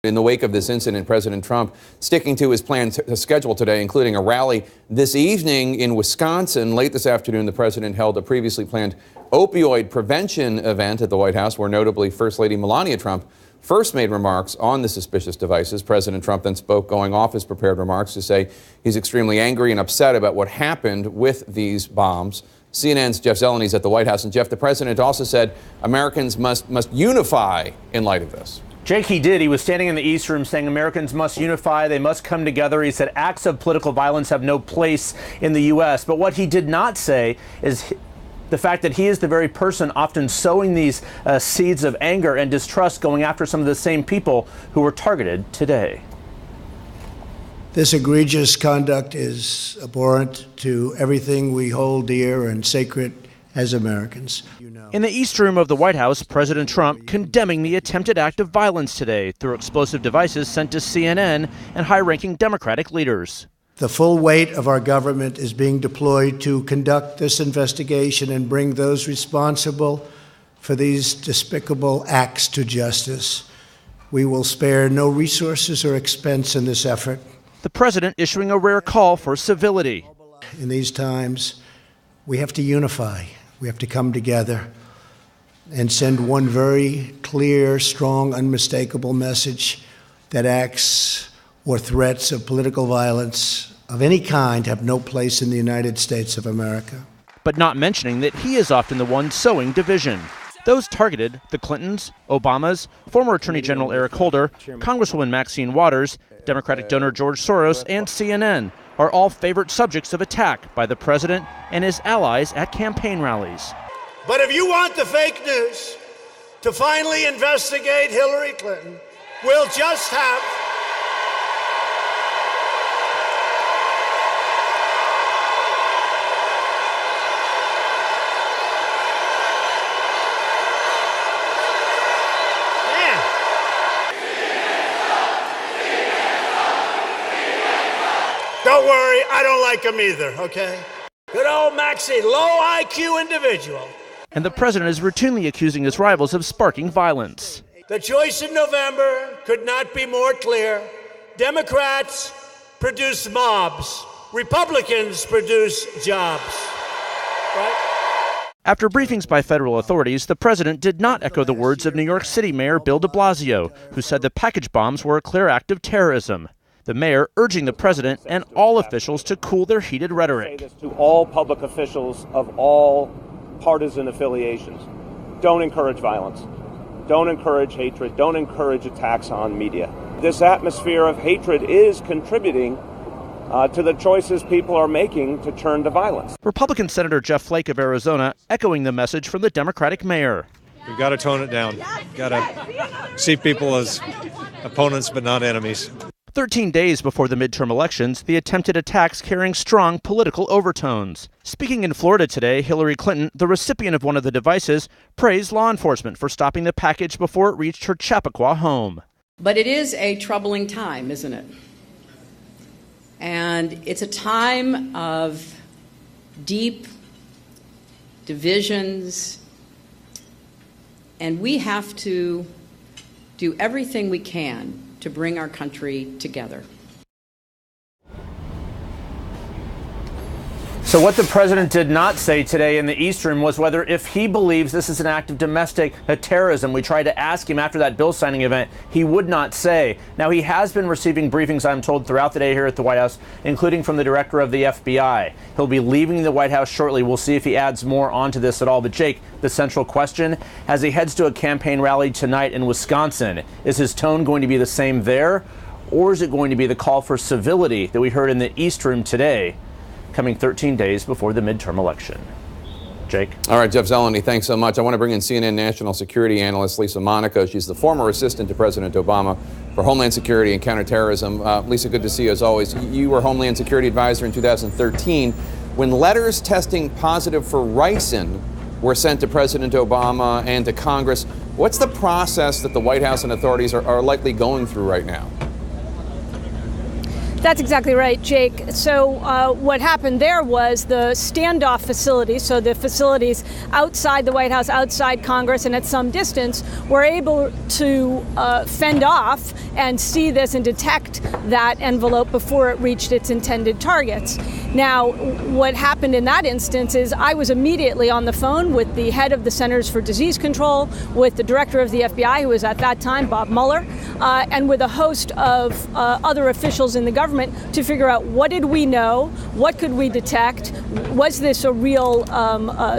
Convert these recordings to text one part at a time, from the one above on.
In the wake of this incident, President Trump sticking to his planned schedule today, including a rally this evening in Wisconsin. Late this afternoon, the president held a previously planned opioid prevention event at the White House, where notably First Lady Melania Trump first made remarks on the suspicious devices. President Trump then spoke, going off his prepared remarks, to say he's extremely angry and upset about what happened with these bombs. CNN's Jeff Zeleny is at the White House. And Jeff, the president also said Americans must unify in light of this. Jake, he did. He was standing in the East Room saying Americans must unify. They must come together. He said acts of political violence have no place in the U.S. But what he did not say is the fact that he is the very person often sowing these seeds of anger and distrust, going after some of the same people who were targeted today. This egregious conduct is abhorrent to everything we hold dear and sacred as Americans. In the East Room of the White House, President Trump condemning the attempted act of violence today through explosive devices sent to CNN and high-ranking Democratic leaders. The full weight of our government is being deployed to conduct this investigation and bring those responsible for these despicable acts to justice. We will spare no resources or expense in this effort. The president issuing a rare call for civility. In these times, we have to unify. We have to come together and send one very clear, strong, unmistakable message that acts or threats of political violence of any kind have no place in the United States of America. But not mentioning that he is often the one sowing division. Those targeted, the Clintons, Obamas, former Attorney General Eric Holder, Congresswoman Maxine Waters, Democratic donor George Soros, and CNN are all favorite subjects of attack by the president and his allies at campaign rallies. But if you want the fake news to finally investigate Hillary Clinton, we'll just have Don't worry, I don't like him either, okay? Good old Maxine, low IQ individual. And the president is routinely accusing his rivals of sparking violence. The choice in November could not be more clear. Democrats produce mobs. Republicans produce jobs. Right? After briefings by federal authorities, the president did not echo the words of New York City Mayor Bill de Blasio, who said the package bombs were a clear act of terrorism. The mayor urging the president and all officials to cool their heated rhetoric. I say this to all public officials of all partisan affiliations. Don't encourage violence. Don't encourage hatred. Don't encourage attacks on media. This atmosphere of hatred is contributing to the choices people are making to turn to violence. Republican Senator Jeff Flake of Arizona echoing the message from the Democratic mayor. We've got to tone it down. Got to see people as opponents but not enemies. 13 days before the midterm elections, the attempted attacks carrying strong political overtones. Speaking in Florida today, Hillary Clinton, the recipient of one of the devices, praised law enforcement for stopping the package before it reached her Chappaqua home. But it is a troubling time, isn't it? And it's a time of deep divisions, and we have to do everything we can to bring our country together. So what the president did not say today in the East Room was whether if he believes this is an act of domestic terrorism. We tried to ask him after that bill signing event. He would not say. Now, he has been receiving briefings, I'm told, throughout the day here at the White House, including from the director of the FBI. He'll be leaving the White House shortly. We'll see if he adds more onto this at all. But Jake, the central question, as he heads to a campaign rally tonight in Wisconsin, is his tone going to be the same there? Or is it going to be the call for civility that we heard in the East Room today, coming 13 days before the midterm election? Jake? All right, Jeff Zeleny, thanks so much. I want to bring in CNN national security analyst Lisa Monaco. She's the former assistant to President Obama for Homeland Security and Counterterrorism. Lisa, good to see you as always. You were Homeland Security Advisor in 2013 when letters testing positive for ricin were sent to President Obama and to Congress. What's the process that the White House and authorities are likely going through right now? That's exactly right, Jake. So what happened there was the standoff facilities, so the facilities outside the White House, outside Congress, and at some distance, were able to fend off and see this and detect that envelope before it reached its intended targets. Now, what happened in that instance is I was immediately on the phone with the head of the Centers for Disease Control, with the director of the FBI, who was at that time Bob Mueller, and with a host of other officials in the government to figure out what did we know, what could we detect, was this a real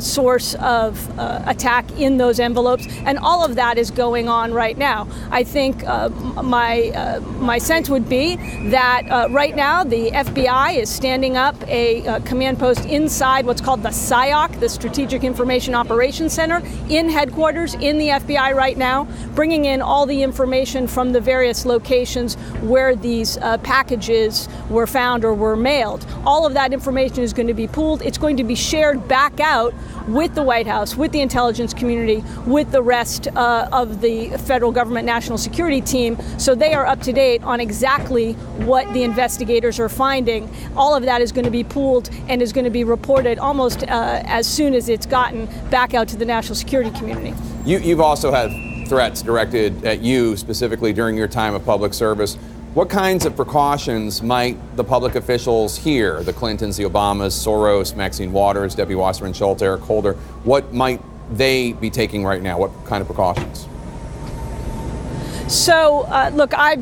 source of attack in those envelopes, and all of that is going on right now. I think my sense would be that right now the FBI is standing up a command post inside what's called the SIOC, the Strategic Information Operations Center, in headquarters in the FBI right now, bringing in all the information from the various locations where these packages were found or were mailed. All of that information is going to be pooled. It's going to be shared back out with the White House, with the intelligence community, with the rest of the federal government national security team, so they are up to date on exactly what the investigators are finding. All of that is going to be pooled and is going to be reported almost as soon as it's gotten back out to the national security community. You've also had threats directed at you specifically during your time of public service. What kinds of precautions might the public officials here, the Clintons, the Obamas, Soros, Maxine Waters, Debbie Wasserman Schultz, Eric Holder, what might they be taking right now? What kind of precautions? So, look, I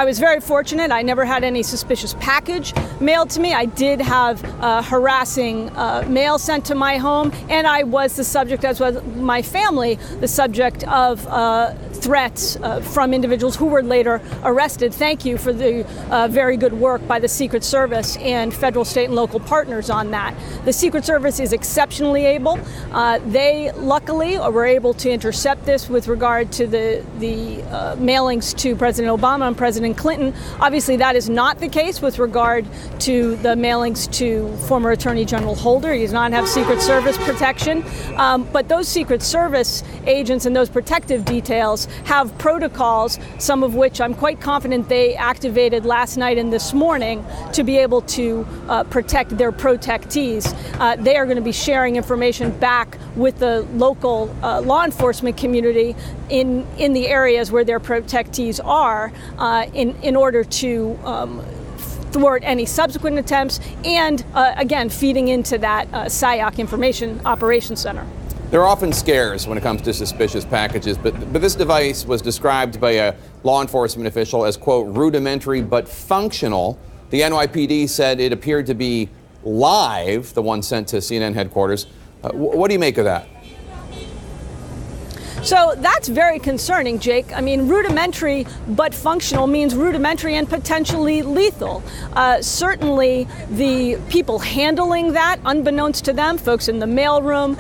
was very fortunate. I never had any suspicious package mailed to me. I did have harassing mail sent to my home, and I was the subject, as was my family, the subject of threats from individuals who were later arrested. Thank you for the very good work by the Secret Service and federal, state, and local partners on that. The Secret Service is exceptionally able. They luckily were able to intercept this with regard to the mailings to President Obama and President Clinton. Obviously, that is not the case with regard to the mailings to former Attorney General Holder. He does not have Secret Service protection. But those Secret Service agents and those protective details have protocols, some of which I'm quite confident they activated last night and this morning to be able to protect their protectees. They are going to be sharing information back with the local law enforcement community in the areas where their protectees are in order to thwart any subsequent attempts and, again, feeding into that SIOC Information Operations Center. There are often scares when it comes to suspicious packages, but this device was described by a law enforcement official as, quote, rudimentary but functional. The NYPD said it appeared to be live, the one sent to CNN headquarters. What do you make of that? So that's very concerning, Jake. I mean, rudimentary but functional means rudimentary and potentially lethal. Certainly the people handling that, unbeknownst to them, folks in the mailroom,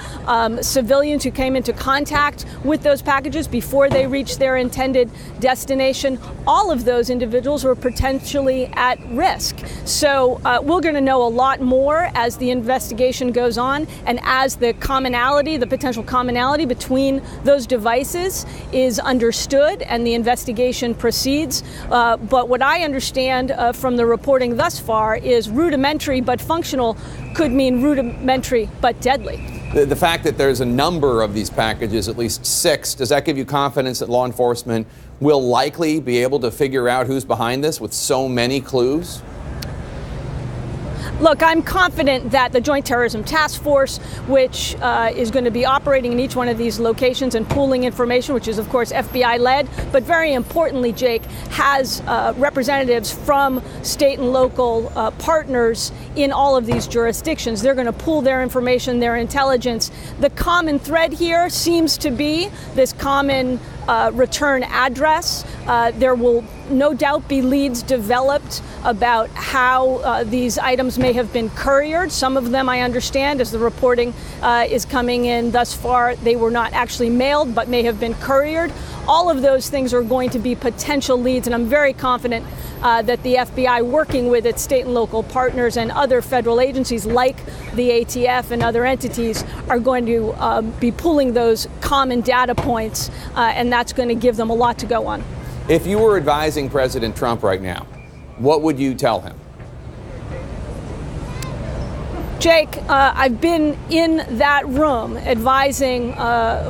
civilians who came into contact with those packages before they reached their intended destination, all of those individuals were potentially at risk. So we're going to know a lot more as the investigation goes on and as the commonality, the potential commonality between those devices is understood and the investigation proceeds. But what I understand from the reporting thus far is rudimentary but functional could mean rudimentary but deadly. The fact that there's a number of these packages, at least 6, does that give you confidence that law enforcement will likely be able to figure out who's behind this with so many clues? Look, I'm confident that the Joint Terrorism Task Force, which is going to be operating in each one of these locations and pooling information, which is, of course, FBI-led, but very importantly, Jake, has representatives from state and local partners in all of these jurisdictions. They're going to pool their information, their intelligence. The common thread here seems to be this common return address. There will no doubt be leads developed about how these items may have been couriered. Some of them, I understand, as the reporting is coming in thus far, they were not actually mailed but may have been couriered. All of those things are going to be potential leads, and I'm very confident that the FBI, working with its state and local partners and other federal agencies like the ATF and other entities, are going to be pulling those common data points, and that's going to give them a lot to go on. If you were advising President Trump right now, what would you tell him? Jake, I've been in that room advising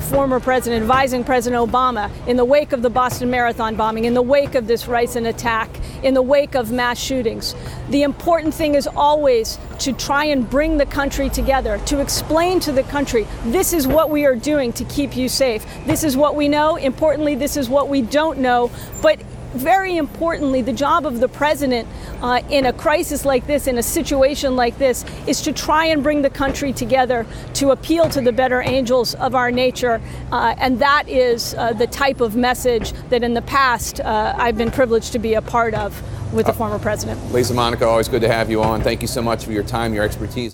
former president, advising President Obama in the wake of the Boston Marathon bombing, in the wake of this ricin attack, in the wake of mass shootings. The important thing is always to try and bring the country together, to explain to the country, this is what we are doing to keep you safe. This is what we know. Importantly, this is what we don't know. But very importantly, the job of the president in a crisis like this, in a situation like this, is to try and bring the country together, to appeal to the better angels of our nature. And that is the type of message that in the past I've been privileged to be a part of with the former president. Lisa Monaco, always good to have you on. Thank you so much for your time, your expertise.